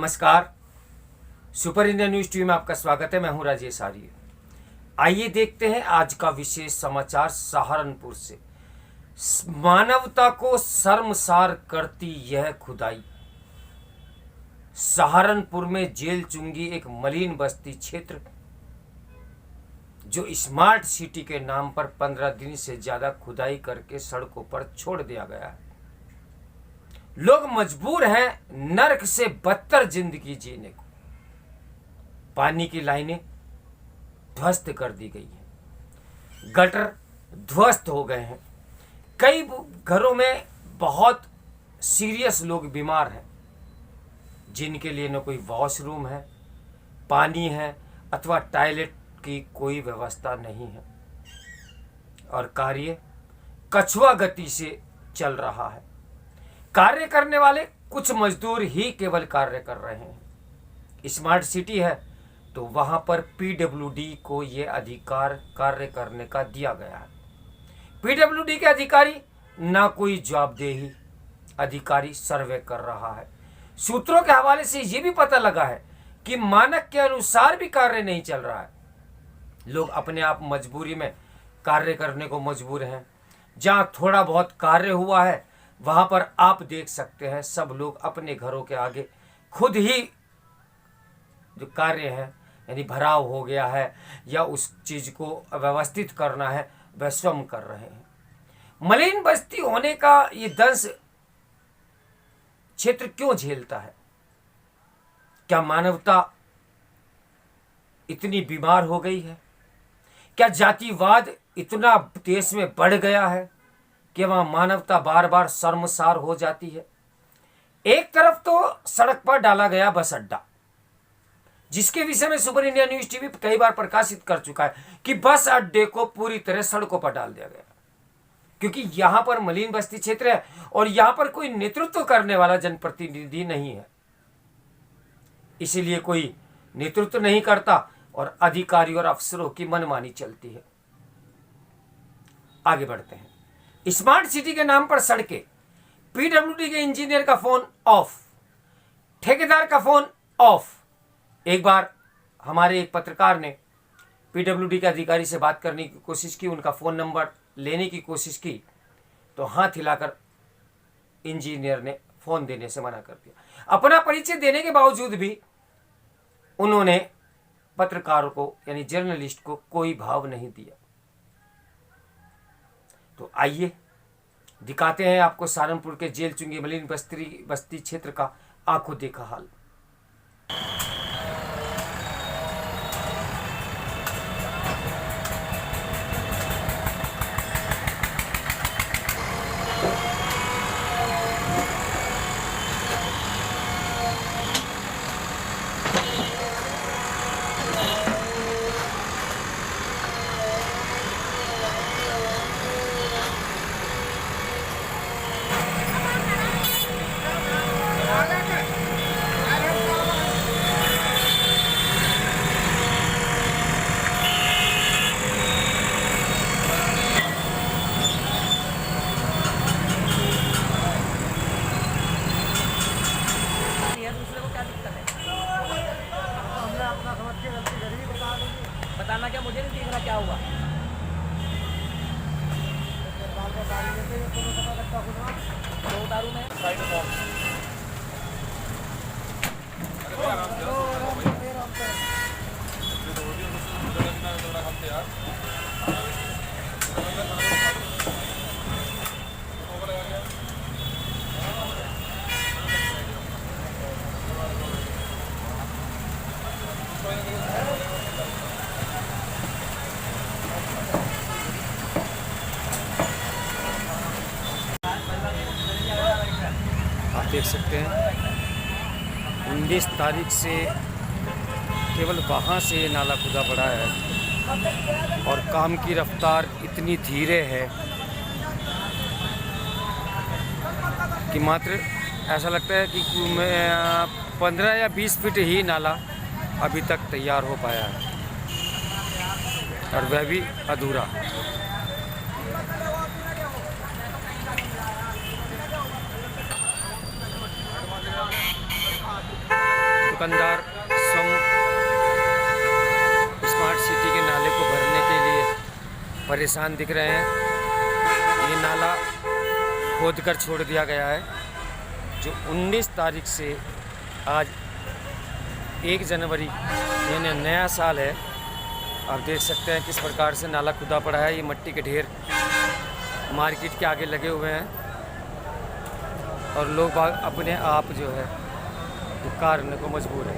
नमस्कार। Super India news TV में आपका स्वागत है। मैं हूं राजेश आर्य। आइए देखते हैं आज का विशेष समाचार सहारनपुर से। मानवता को शर्मसार करती यह खुदाई। सहारनपुर में जेल चुंगी एक मलिन बस्ती क्षेत्र जो स्मार्ट सिटी के नाम पर 15 दिन से ज्यादा खुदाई करके सड़कों पर छोड़ दिया गया है। लोग मजबूर हैं नर्क से बदतर जिंदगी जीने को। पानी की लाइनें ध्वस्त कर दी गई हैं, गटर ध्वस्त हो गए हैं। कई घरों में बहुत सीरियस लोग बीमार हैं जिनके लिए न कोई वॉशरूम है, पानी है अथवा टॉयलेट की कोई व्यवस्था नहीं है और कार्य कछुआ गति से चल रहा है। कार्य करने वाले कुछ मजदूर ही केवल कार्य कर रहे हैं। स्मार्ट सिटी है तो वहां पर पीडब्ल्यूडी को यह अधिकार कार्य करने का दिया गया है। पीडब्ल्यूडी के अधिकारी ना कोई जवाबदेही अधिकारी सर्वे कर रहा है। सूत्रों के हवाले से यह भी पता लगा है कि मानक के अनुसार भी कार्य नहीं चल रहा है। लोग अपने आप मजबूरी में कार्य करने को मजबूर हैं। जहां थोड़ा बहुत कार्य हुआ है वहां पर आप देख सकते हैं सब लोग अपने घरों के आगे खुद ही जो कार्य है यानी भराव हो गया है या उस चीज को व्यवस्थित करना है वह स्वयं कर रहे हैं। मलिन बस्ती होने का ये दंश क्षेत्र क्यों झेलता है? क्या मानवता इतनी बीमार हो गई है? क्या जातिवाद इतना देश में बढ़ गया है कि वहां मानवता बार बार शर्मसार हो जाती है? एक तरफ तो सड़क पर डाला गया बस अड्डा, जिसके विषय में सुपर इंडिया न्यूज टीवी कई बार प्रकाशित कर चुका है कि बस अड्डे को पूरी तरह सड़कों पर डाल दिया गया क्योंकि यहां पर मलिन बस्ती क्षेत्र है और यहां पर कोई नेतृत्व करने वाला जनप्रतिनिधि नहीं है। इसीलिए कोई नेतृत्व नहीं करता और अधिकारी और अफसरों की मनमानी चलती है। आगे बढ़ते हैं। स्मार्ट सिटी के नाम पर सड़कें, पीडब्ल्यूडी के इंजीनियर का फोन ऑफ, ठेकेदार का फोन ऑफ। एक बार हमारे एक पत्रकार ने पीडब्ल्यूडी के अधिकारी से बात करने की कोशिश की, उनका फोन नंबर लेने की कोशिश की तो हाथ हिलाकर इंजीनियर ने फोन देने से मना कर दिया। अपना परिचय देने के बावजूद भी उन्होंने पत्रकारों को यानी जर्नलिस्ट को कोई भाव नहीं दिया। तो आइए दिखाते हैं आपको सहारनपुर के जेल चुंगी मलिन बस्ती क्षेत्र का आंखों देखा हाल। बताना क्या, मुझे नहीं दिख रहा क्या हुआ। दो दारू में देख सकते हैं 19 तारीख से केवल वहाँ से ये नाला खुदा पड़ा है और काम की रफ्तार इतनी धीरे है कि मात्र ऐसा लगता है कि 15 या 20 फीट ही नाला अभी तक तैयार हो पाया है और वह भी अधूरा। दुकानदार स्मार्ट सिटी के नाले को भरने के लिए परेशान दिख रहे हैं। ये नाला खोद कर छोड़ दिया गया है। जो 19 तारीख से आज 1 जनवरी यानी नया साल है। आप देख सकते हैं किस प्रकार से नाला खुदा पड़ा है। ये मिट्टी के ढेर मार्केट के आगे लगे हुए हैं और लोग बाग अपने आप जो है कार करने को मजबूर है।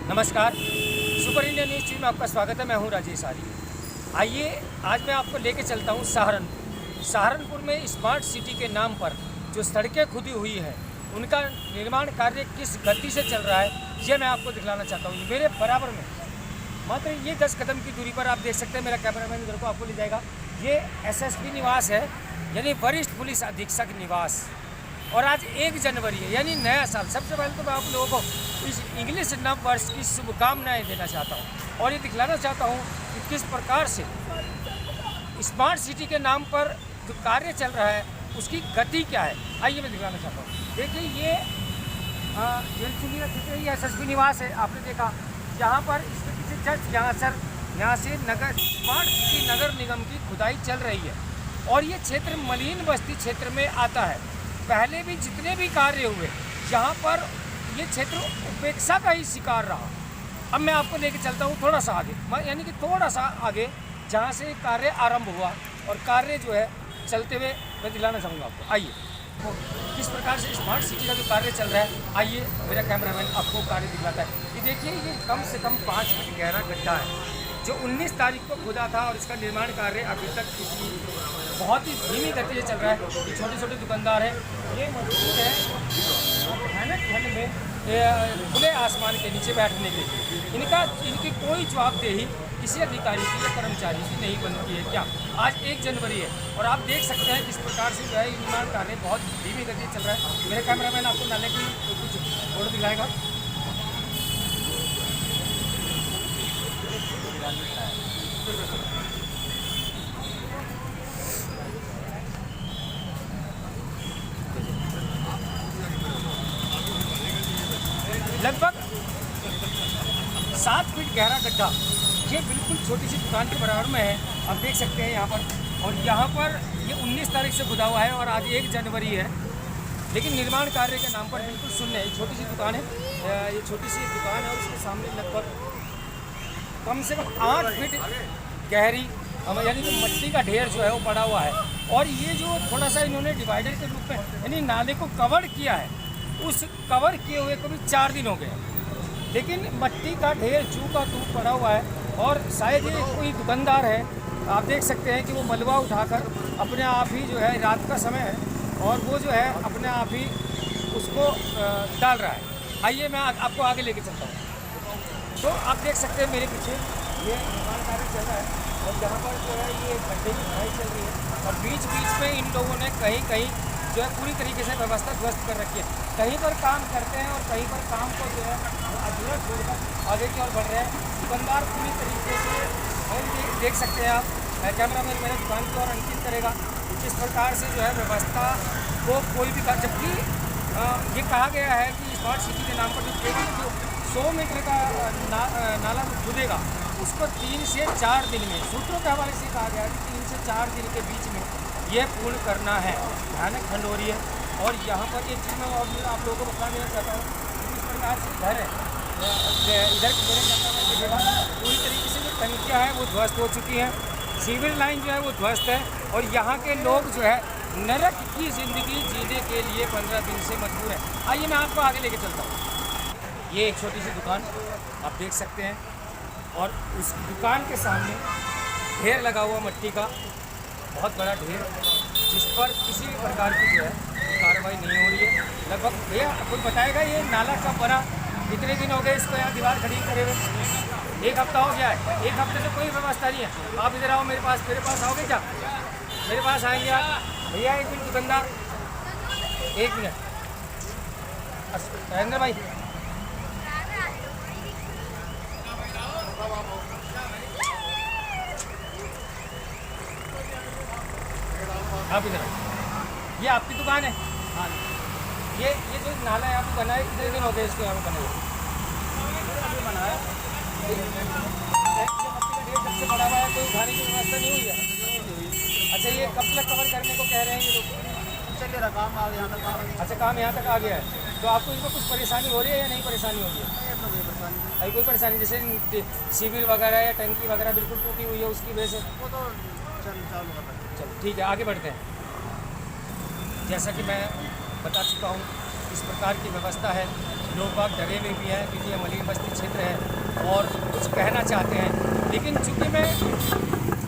नमस्कार, सुपर इंडिया न्यूज़ टीम में आपका स्वागत है। मैं हूं राजेश आर्य। आइए आज मैं आपको लेके चलता हूं सहारनपुर में स्मार्ट सिटी के नाम पर जो सड़कें खुदी हुई हैं उनका निर्माण कार्य किस गति से चल रहा है ये मैं आपको दिखलाना चाहता हूँ। मेरे बराबर में मात्र ये 10 कदम की दूरी पर आप देख सकते हैं, मेरा कैमरामैन इधर को आपको ले जाएगा। ये एसएसपी निवास है, यानी वरिष्ठ पुलिस अधीक्षक निवास। और आज 1 जनवरी है यानी नया साल। सबसे पहले तो मैं आप लोगों को इस इंग्लिश नव वर्ष की शुभकामनाएं देना चाहता हूं और ये दिखलाना चाहता हूं कि किस प्रकार से स्मार्ट सिटी के नाम पर जो कार्य चल रहा है उसकी गति क्या है। आइए मैं दिखलाना चाहता हूँ। देखिए ये जेलचुंगी का क्षेत्र, ये एसएसपी निवास है। आपने देखा यहाँ पर इसके पीछे जस्ट यहाँ से नगर स्मार्ट सिटी नगर निगम की खुदाई चल रही है और ये क्षेत्र मलिन बस्ती क्षेत्र में आता है। पहले भी जितने भी कार्य हुए यहाँ पर ये क्षेत्र उपेक्षा का ही शिकार रहा। अब मैं आपको लेके चलता हूँ थोड़ा सा आगे, यानी कि थोड़ा सा आगे जहाँ से कार्य आरंभ हुआ और कार्य जो है चलते हुए मैं दिलाना चाहूँगा आपको। आइए किस प्रकार से स्मार्ट सिटी का जो कार्य चल रहा है, आइए मेरा कैमरामैन आपको कार्य दिखलाता है। ये देखिए ये कम से कम 5 फीट गहरा गड्ढा है जो 19 तारीख को खुदा था और इसका निर्माण कार्य अभी तक किसी बहुत ही धीमी गति से चल रहा है। ये छोटे छोटे दुकानदार हैं, ये मजबूर है भयानक ठंड में खुले आसमान के नीचे बैठने के लिए। इनकी कोई जवाबदेही किसी अधिकारी की या कर्मचारी की नहीं बनती है क्या। आज 1 जनवरी है और आप देख सकते हैं किस प्रकार से जो है निर्माण कार्य बहुत धीमी गति से चल रहा है। मेरे कैमरामैन आपको नाले की कुछ फोटो दिखाएगा। लगभग 7 फीट गहरा गड्ढा, ये बिल्कुल छोटी सी दुकान के बराबर में है। आप देख सकते हैं यहाँ पर। और यहाँ पर ये 19 तारीख से खुदा हुआ है और आज 1 जनवरी है, लेकिन निर्माण कार्य के नाम पर बिल्कुल शून्य है। छोटी सी दुकान है, ये छोटी सी दुकान है और उसके सामने लगभग कम से कम 8 फीट गहरी यानी कि मिट्टी का ढेर जो है वो पड़ा हुआ है। और ये जो थोड़ा सा इन्होंने डिवाइडर के रूप में यानी नाले को कवर किया है, उस कवर किए हुए को भी 4 दिन हो गए, लेकिन मिट्टी का ढेर चू का तू पड़ा हुआ है। और शायद ये कोई दुकानदार है, आप देख सकते हैं कि वो मलबा उठाकर अपने आप ही जो है रात का समय है और वो जो है अपने आप ही उसको डाल रहा है। आइए मैं आपको आगे लेके चलता हूँ। तो आप देख सकते हैं मेरे पीछे ये निर्माण कार्य चल रहा है और यहाँ पर जो है ये गड्ढे की खुदाई चल रही है और बीच बीच में इन लोगों ने कहीं कहीं जो है पूरी तरीके से व्यवस्था ध्वस्त कर रखी है। कहीं पर काम करते हैं और कहीं पर काम को जो है अधूरा छोड़कर आगे की ओर बढ़ रहे हैं दुकानदार पूरी तरीके से। और देख सकते हैं आप, कैमरामैन मेरे दुकान की ओर अंकित करेगा किस प्रकार से जो है व्यवस्था को कोई भी कर। जबकि ये कहा गया है कि स्मार्ट सिटी के नाम पर जो केवल जो 100 मीटर का नाला जो खुदेगा उसको 3 से 4 दिन में, सूत्रों के हवाले से कहा गया है कि 3 से 4 दिन के बीच में ये पूर्ण करना है। भयानक ठंड हो रही है और यहाँ पर एक चीज़ मैं आप लोगों को बता देना चाहता हूँ कि किस प्रकार से घर है इधर मेरे कैमरा पूरी तरीके से जो टंकियाँ हैं वो ध्वस्त हो चुकी हैं, सीवर लाइन जो है वो ध्वस्त है और यहाँ के लोग जो है नरक की ज़िंदगी जीने के लिए 15 दिन से मजबूर है। आइए मैं आपको आगे लेके चलता हूँ। ये एक छोटी सी दुकान आप देख सकते हैं और उस दुकान के सामने ढेर लगा हुआ मिट्टी का, बहुत बड़ा ढेर, जिस पर किसी भी प्रकार की जो है कार्रवाई नहीं हो रही है। लगभग भैया कोई बताएगा ये नाला कब बना, कितने दिन हो गए इसको यहाँ दीवार खड़ी करे हुए? 1 हफ्ता हो गया है। 1 हफ्ते से कोई व्यवस्था नहीं है। आप इधर आओ मेरे पास आओगे क्या? मेरे पास आएंगे आप? भैया 1 मिनट, दुकानदार 1 मिनट, नरेंद्र भाई आप इधर आओ। ये आपकी दुकान है? हाँ ये जो नाला यहाँ पे बना है कितने दिन हो गए इसको यहाँ पे बने हुए? अभी बना है। ये मट्टी का ढेर जब से बड़ा हुआ है, कोई उठाने की व्यवस्था नहीं हुई है? अच्छा, ये कब तक कवर करने को कह रहे हैं ये लोग? चलिए रहा काम आ यहाँ तक काम अच्छा, काम यहाँ तक आ गया है, तो आपको इनको कुछ परेशानी हो रही है या नहीं परेशानी हो रही है? अभी कोई परेशानी जैसे शिविर वगैरह या टंकी वगैरह बिल्कुल टूटी हुई है उसकी वजह से? वो तो चालू कर रहा है। चलो ठीक है, आगे बढ़ते हैं। जैसा कि मैं बता चुका हूँ, इस प्रकार की व्यवस्था है। लोग बाग डरे हुए भी हैं क्योंकि ये मलिन बस्ती क्षेत्र है और कुछ कहना चाहते हैं, लेकिन चूँकि मैं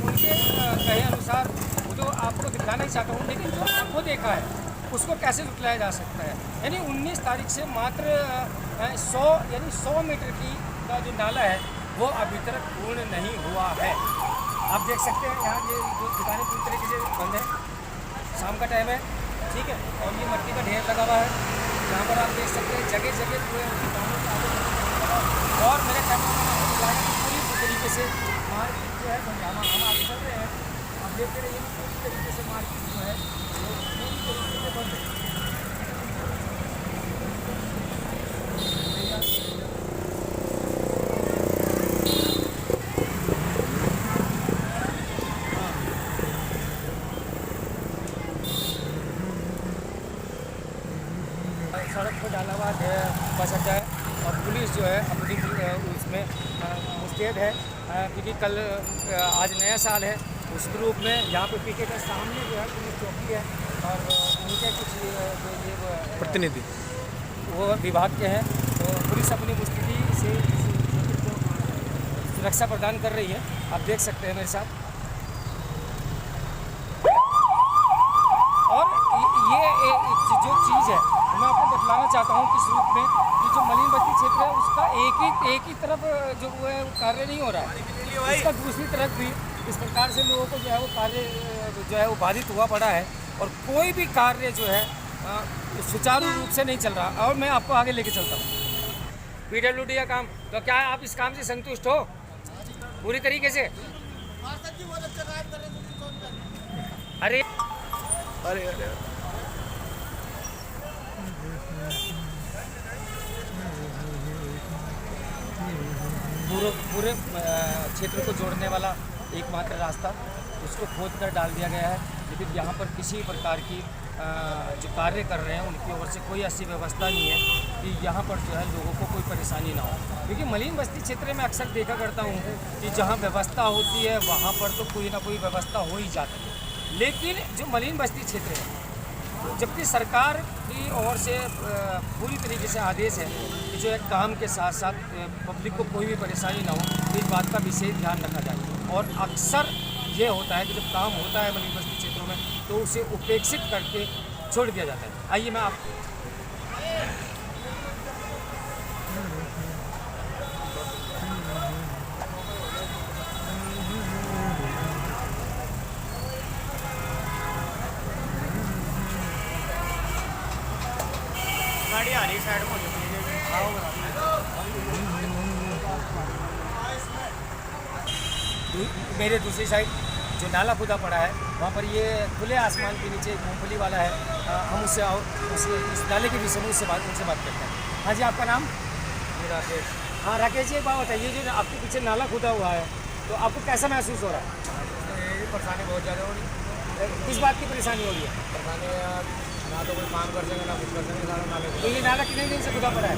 उनके कहे अनुसार वो जो आपको दिखाना ही चाहता हूँ, लेकिन जो आंखों देखा है उसको कैसे जुटलाया जा सकता है। यानी 19 तारीख से मात्र 100 मीटर का जो नाला है वो अभी तक पूर्ण नहीं हुआ है। आप देख सकते हैं यहाँ ये जो दुकानें पूरी तरीके से बंद है, शाम का टाइम है, ठीक है, और ये मिट्टी का ढेर लगा हुआ है। यहाँ पर आप देख सकते हैं जगह जगह पूरे दुकानों के आगे, और मेरे कैमरा पूरी तरीके से मार्केट जो है हम आगे चल रहे हैं, आप देखते रहिए पूरी तरीके से मार्केट जो है वो पूरी तरीके से बंद है। सड़क पर डाला हुआ बस अड्डा है और पुलिस जो है अपनी उसमें मुस्तैद है, क्योंकि कल आज नया साल है, उस रूप में यहाँ पे पीके के सामने जो है पुलिस चौकी है और उनके कुछ जो ये प्रतिनिधि वो विभाग के हैं, तो पुलिस अपनी मुस्तैदी से इस क्षेत्र को सुरक्षा प्रदान कर रही है। आप देख सकते हैं मेरे साथ। और ये जो चीज़ है मैं आपको बतलाना चाहता हूँ किस रूप में कि जो मलिन बस्ती क्षेत्र है उसका एक ही तरफ जो वो है कार्य नहीं हो रहा है, इसका दूसरी तरफ भी इस प्रकार से लोगों को जो है वो कार्य जो है वो बाधित हुआ पड़ा है और कोई भी कार्य जो है सुचारू रूप से नहीं चल रहा। और मैं आपको आगे लेके चलता हूँ PWD का काम, तो क्या आप इस काम से संतुष्ट हो पूरी तरीके से? अरे अरे अरे पूरे क्षेत्र को जोड़ने वाला एकमात्र रास्ता उसको खोद कर डाल दिया गया है, लेकिन यहाँ पर किसी प्रकार की जो कार्य कर रहे हैं उनकी ओर से कोई ऐसी व्यवस्था नहीं है कि यहाँ पर जो है लोगों को कोई परेशानी ना हो। क्योंकि मलिन बस्ती क्षेत्र में अक्सर देखा करता हूँ कि जहाँ व्यवस्था होती है वहाँ पर तो कोई ना कोई व्यवस्था हो ही जाती है, लेकिन जो मलिन बस्ती क्षेत्र है जबकि सरकार की ओर से पूरी तरीके से आदेश है कि जो है काम के साथ साथ पब्लिक को कोई भी परेशानी ना हो, इस बात का विशेष ध्यान रखा जाए। और अक्सर ये होता है कि जब काम होता है मलिन बस्ती क्षेत्रों में तो उसे उपेक्षित करके छोड़ दिया जाता है। आइए मैं आप गाड़ी आ रही साइड में मेरे दूसरी साइड जो नाला खुदा पड़ा है वहाँ पर ये खुले आसमान के नीचे मूंगफली वाला है। हम उससे और इस नाले के विषय में उनसे बात करते हैं। हाँ जी, आपका नाम? राकेश। हाँ राकेश जी, एक बात बताइए, जो आपके पीछे नाला खुदा हुआ है तो आपको कैसा महसूस हो रहा है? परेशानी बहुत ज़्यादा हो रही है। किस बात की परेशानी हो रही है? परेशानी ना तो कोई काम कर सके ना कुछ कर सके, सारा नाले तो ये नाला कितने दिन से खुदा पड़ा है?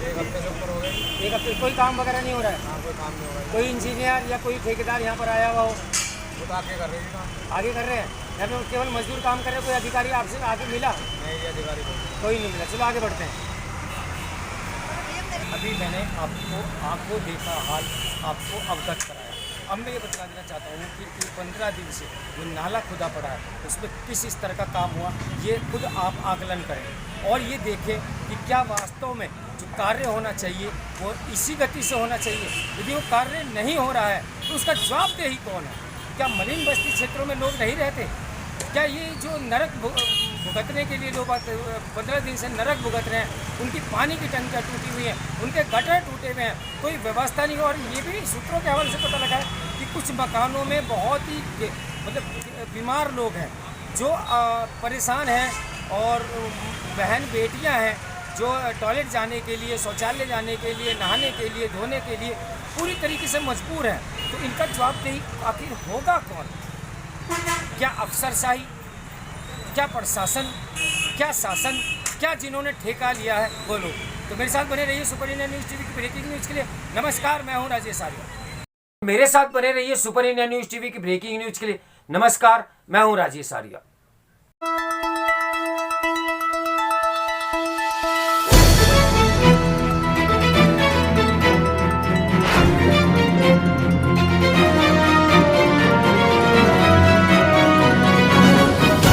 1 हफ्ते से ऊपर हो गए। एक हफ्ते कोई काम वगैरह नहीं हो रहा है? हाँ, कोई काम नहीं हो रहा है। कोई इंजीनियर या कोई ठेकेदार यहाँ पर आया हुआ हो? वो तो आके कर रही थी काम। आगे कर रहे हैं या फिर केवल मजदूर काम कर रहे हैं? कोई अधिकारी आपसे आगे मिला? नहीं, ये अधिकारी को कोई नहीं मिला। चलो आगे बढ़ते हैं। अभी मैंने आपको आंखों देखा हाल आपको अवगत कराया। अब मैं ये बता देना चाहता हूँ कि 15 दिन से जो नाला खुदा पड़ा है उसमें किस इस तरह का काम हुआ, ये खुद आप आकलन करें और ये देखें कि क्या वास्तव में जो कार्य होना चाहिए वो इसी गति से होना चाहिए। यदि वो कार्य नहीं हो रहा है तो उसका जवाबदेही कौन है? क्या मलिन बस्ती क्षेत्रों में लोग नहीं रहते? क्या ये जो नरक भुगतने के लिए लोग 15 दिन से नरक भुगत रहे हैं, उनकी पानी की टंकियाँ टूटी हुई हैं, उनके गटर टूटे हुए हैं, कोई व्यवस्था नहीं। और ये भी सूत्रों के हवाले से पता लगा है कि कुछ मकानों में बहुत ही मतलब बीमार लोग हैं, जो परेशान हैं और बहन बेटियां हैं जो टॉयलेट जाने के लिए, शौचालय जाने के लिए, नहाने के लिए, धोने के लिए पूरी तरीके से मजबूर हैं, तो इनका जवाबदेही आखिर होगा कौन? क्या अफसरशाही, क्या प्रशासन, क्या शासन, क्या जिन्होंने ठेका लिया है वो लोग? तो मेरे साथ बने रहिए सुपर इंडिया न्यूज़ टीवी की ब्रेकिंग न्यूज़ के लिए। नमस्कार, मैं हूं राजेश आर्या। मेरे साथ बने रहिए सुपर इंडिया न्यूज़ टीवी की ब्रेकिंग न्यूज़ के लिए। नमस्कार, मैं हूं राजेश आर्या।